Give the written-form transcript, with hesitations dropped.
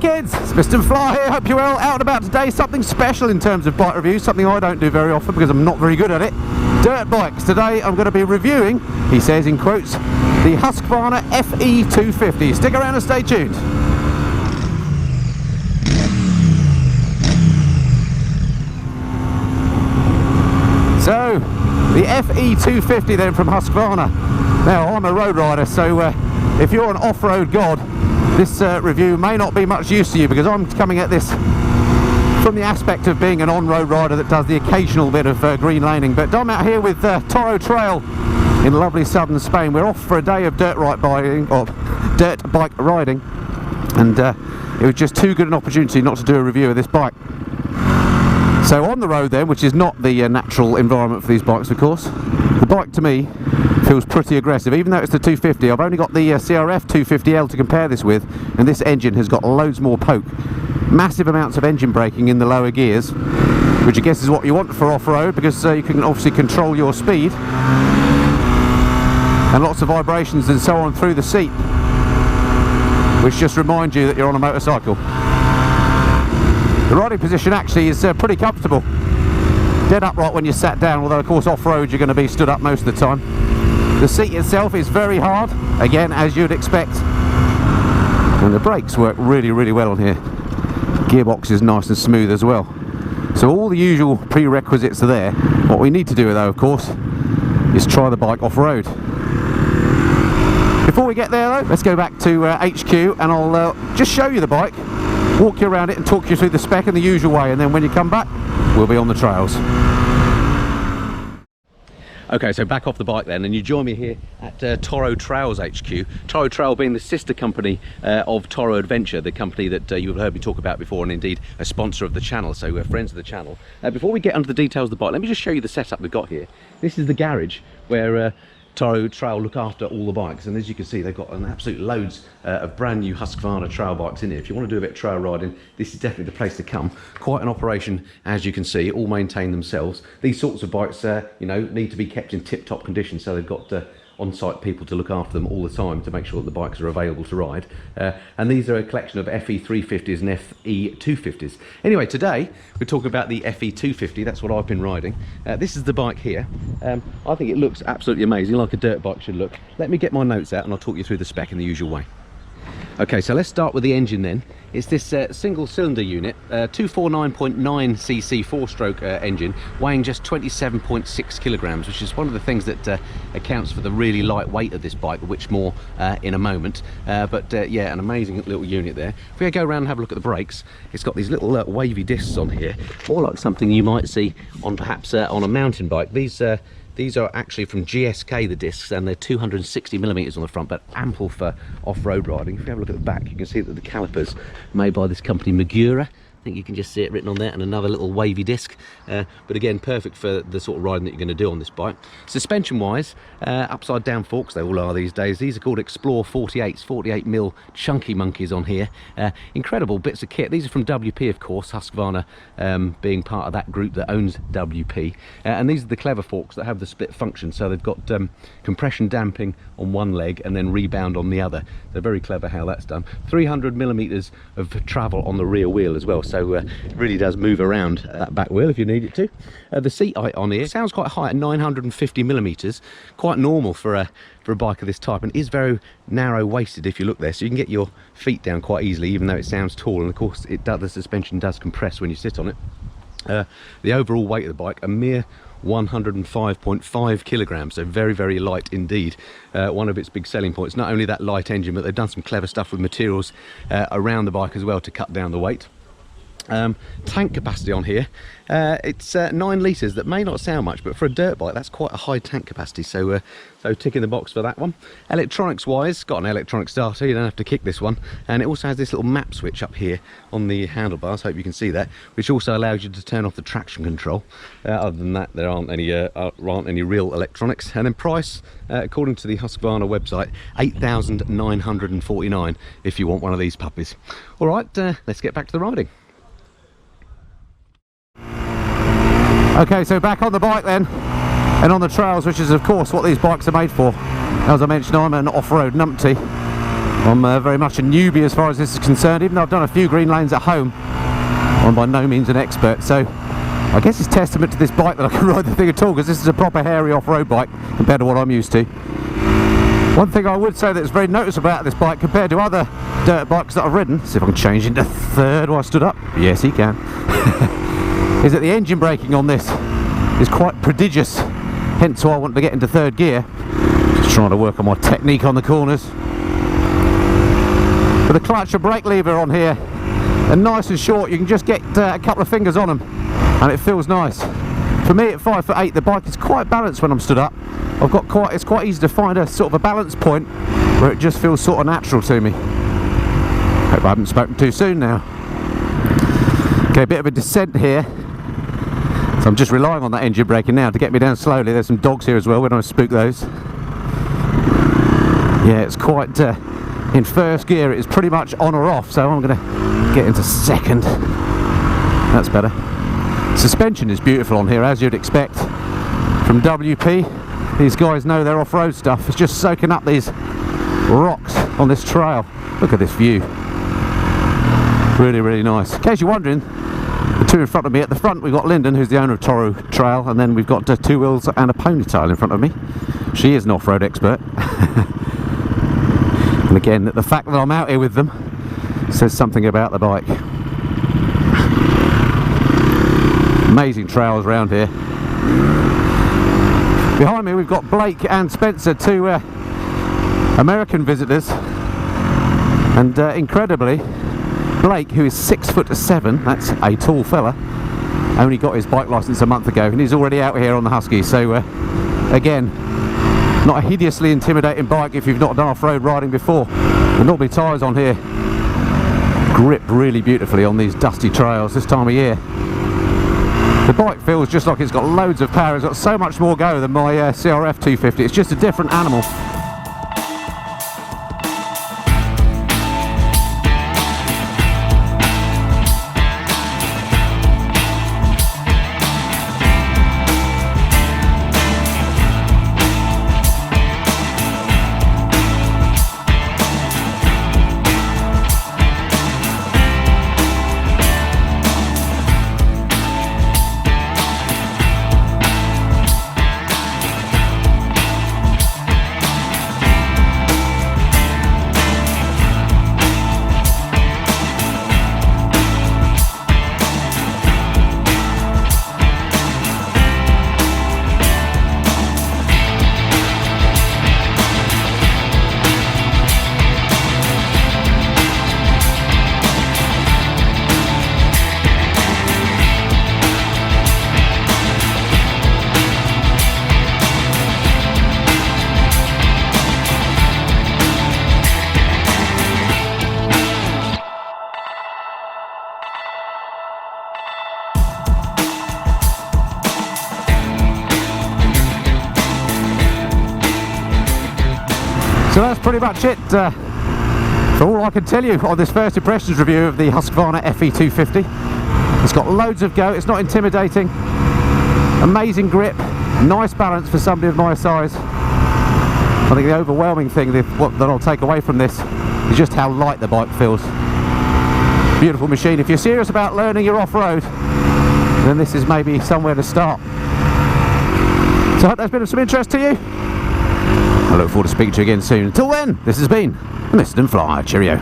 kids, it's Mr. Fly here, hope you're well. Out and about today, something special in terms of bike reviews, something I don't do very often because I'm not very good at it. Dirt bikes. Today I'm going to be reviewing, he says in quotes, the Husqvarna FE250. Stick around and stay tuned. So, the FE250 then from Husqvarna. Now I'm a road rider, so if you're an off-road god, this review may not be much use to you, because I'm coming at this from the aspect of being an on-road rider that does the occasional bit of green laning. But I'm out here with ToroTrail in lovely southern Spain. We're off for a day of dirt bike riding, and it was just too good an opportunity not to do a review of this bike. So on the road then, which is not the natural environment for these bikes of course, the bike to me feels pretty aggressive. Even though it's the 250, I've only got the CRF 250L to compare this with, and this engine has got loads more poke. Massive amounts of engine braking in the lower gears, which I guess is what you want for off-road, because you can obviously control your speed, and lots of vibrations and so on through the seat, which just remind you that you're on a motorcycle. The riding position actually is pretty comfortable. Dead upright when you're sat down, although of course off-road you're going to be stood up most of the time. The seat itself is very hard, again as you'd expect, and the brakes work really well on here. Gearbox is nice and smooth as well. So all the usual prerequisites are there. What we need to do though, of course, is try the bike off-road. Before we get there though, let's go back to HQ, and I'll just show you the bike, walk you around it and talk you through the spec in the usual way, and then when you come back we'll be on the trails. Okay, so back off the bike then, and you join me here at ToroTrail's HQ. ToroTrail being the sister company of Toro Adventure, the company that you've heard me talk about before, and indeed a sponsor of the channel, so we're friends of the channel. Before we get onto the details of the bike, let me just show you the setup we've got here. This is the garage where ToroTrail look after all the bikes, and as you can see they've got an absolute loads of brand new Husqvarna trail bikes in here. If you want to do a bit of trail riding, this is definitely the place to come. Quite an operation, as you can see, all maintain themselves. These sorts of bikes you know, need to be kept in tip-top condition, so they've got on-site people to look after them all the time to make sure that the bikes are available to ride. And these are a collection of FE350s and FE250s. Anyway, today we're talking about the FE250. That's what I've been riding. This is the bike here. I think it looks absolutely amazing, like a dirt bike should look. Let me get my notes out and I'll talk you through the spec in the usual way. Okay, so let's start with the engine then. It's this single cylinder unit, 249.9cc 4-stroke engine, weighing just 27.6 kilograms, which is one of the things that accounts for the really light weight of this bike, which more in a moment. Yeah, an amazing little unit there. If we go around and have a look at the brakes, it's got these little wavy discs on here, more like something you might see on perhaps on a mountain bike. These are actually from GSK, the discs, and they're 260mm on the front, but ample for off-road riding. If you have a look at the back, you can see that the calipers made by this company Magura. I think you can just see it written on there, and another little wavy disc, but again perfect for the sort of riding that you're going to do on this bike. Suspension wise, upside down forks, they all are these days. These are called Explore 48s, 48mm chunky monkeys on here. Incredible bits of kit. These are from WP of course, Husqvarna being part of that group that owns WP, and these are the clever forks that have the split function, so they've got compression damping on one leg and then rebound on the other. They're very clever how that's done. 300mm of travel on the rear wheel as well, so it really does move around that back wheel if you need it to. The seat height on here sounds quite high at 950mm, quite normal for a bike of this type, and is very narrow waisted if you look there, so you can get your feet down quite easily even though it sounds tall, and of course it does, the suspension does compress when you sit on it. The overall weight of the bike, a mere 105.5 kilograms, so very light indeed. One of its big selling points, not only that light engine, but they've done some clever stuff with materials around the bike as well to cut down the weight. Tank capacity on here, it's 9 litres. That may not sound much, but for a dirt bike that's quite a high tank capacity, so tick in the box for that one. Electronics wise, got an electronic starter, you don't have to kick this one, and it also has this little map switch up here on the handlebars, hope you can see that, which also allows you to turn off the traction control. Other than that, there aren't any real electronics. And then price, according to the Husqvarna website, 8,949 if you want one of these puppies. All right, let's get back to the riding. Okay, so back on the bike then, and on the trails, which is of course what these bikes are made for. As I mentioned, I'm an off-road numpty, I'm very much a newbie as far as this is concerned. Even though I've done a few green lanes at home, I'm by no means an expert, so I guess it's testament to this bike that I can ride the thing at all, because this is a proper hairy off-road bike compared to what I'm used to. One thing I would say that's very noticeable about this bike compared to other dirt bikes that I've ridden, see if I can change into third while I stood up, yes he can, is that the engine braking on this is quite prodigious, hence why I want to get into third gear. Just trying to work on my technique on the corners. With the clutch and brake lever on here, and nice and short, you can just get a couple of fingers on them and it feels nice. For me at 5'8", the bike is quite balanced when I'm stood up. It's quite easy to find a sort of a balance point where it just feels sort of natural to me. Hope I haven't spoken too soon now. Okay, a bit of a descent here, so I'm just relying on that engine braking now to get me down slowly. There's some dogs here as well, we don't want to spook those. Yeah, it's quite in first gear it is pretty much on or off, so I'm going to get into second. That's better. Suspension is beautiful on here, as you'd expect from WP. These guys know their off-road stuff. It's just soaking up these rocks on this trail. Look at this view. Really, really nice. In case you're wondering, the two in front of me, at the front we've got Lyndon, who's the owner of ToroTrail, and then we've got two wheels and a ponytail in front of me. She is an off-road expert. And again, the fact that I'm out here with them says something about the bike. Amazing trails around here. Behind me we've got Blake and Spencer, two American visitors, and incredibly Blake, who is 6'7", that's a tall fella, only got his bike license a month ago and he's already out here on the Husky. So again, not a hideously intimidating bike if you've not done off-road riding before. The Numpty tyres on here grip really beautifully on these dusty trails this time of year. The bike feels just like it's got loads of power. It's got so much more go than my CRF 250. It's just a different animal. So that's pretty much it for all I can tell you on this first impressions review of the Husqvarna FE250. It's got loads of go, it's not intimidating, amazing grip, nice balance for somebody of my size. I think the overwhelming thing that I'll take away from this is just how light the bike feels. Beautiful machine. If you're serious about learning your off-road, then this is maybe somewhere to start. So I hope that's been of some interest to you. I look forward to speaking to you again soon. Until then, this has been Mr. Fly. Cheerio.